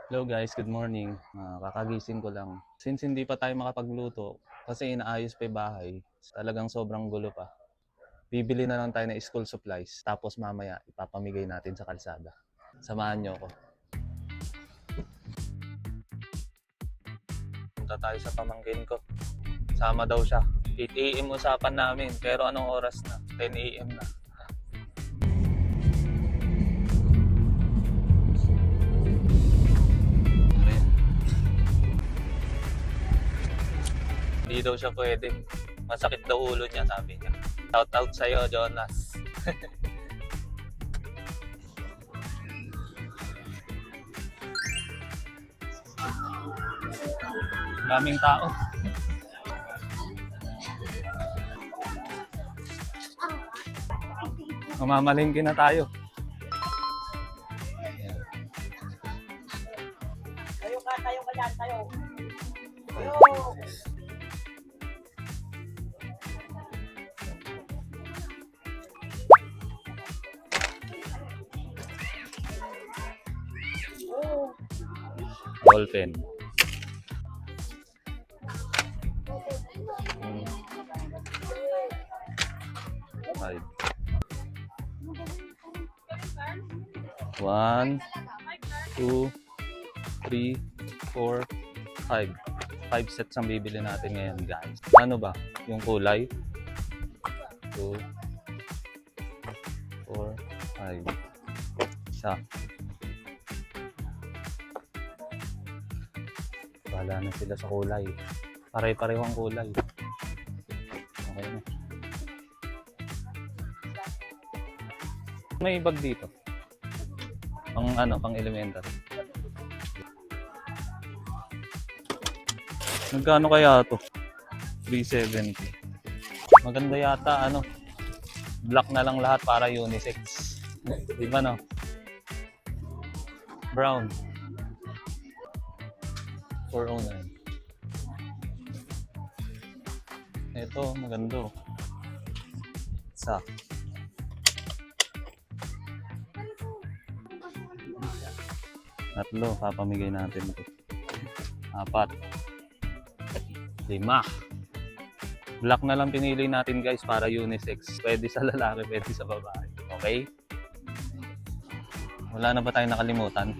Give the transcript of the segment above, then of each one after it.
Hello guys, good morning. Kakagising ko lang. Since hindi pa tayo makapagluto, kasi inaayos pa yung bahay, talagang sobrang gulo pa. Bibili na lang tayo ng school supplies, tapos mamaya ipapamigay natin sa kalsada. Samahan nyo ako. Punta tayo sa pamangkin ko. Sama daw siya. 8 AM usapan namin, pero anong oras na? 10 AM na. Ayan. Hindi daw siya pwede. Masakit daw ulo niya, sabi niya. Shout out sa'yo, Jonas. Daming tao. Mamamalingki na tayo. Ayan. Tayo ka dyan, tayo. Tayo. Ball pen. Five. 1, 2, 3, 4, 5. 5 sets ang bibili natin ngayon, guys. Ano ba? Yung kulay? 2, 4, 5. Isa. Bahala na sila sa kulay. Pare-pareho ang kulay. Okay na. May bag dito. Pang elementary. Magkano kaya to? 370. Maganda yata black na lang lahat para unisex. Di ba no? Brown. 409. Ito, maganda. Isa. Tatlo, papamigay natin ito. 4. 5. Black na lang pinili natin guys para unisex. Pwede sa lalaki, pwede sa babae. Okay? Wala na ba tayong nakalimutan?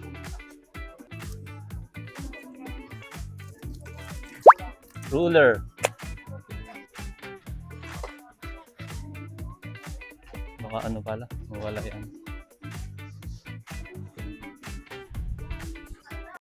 Ruler. Baka pala, mawala yan.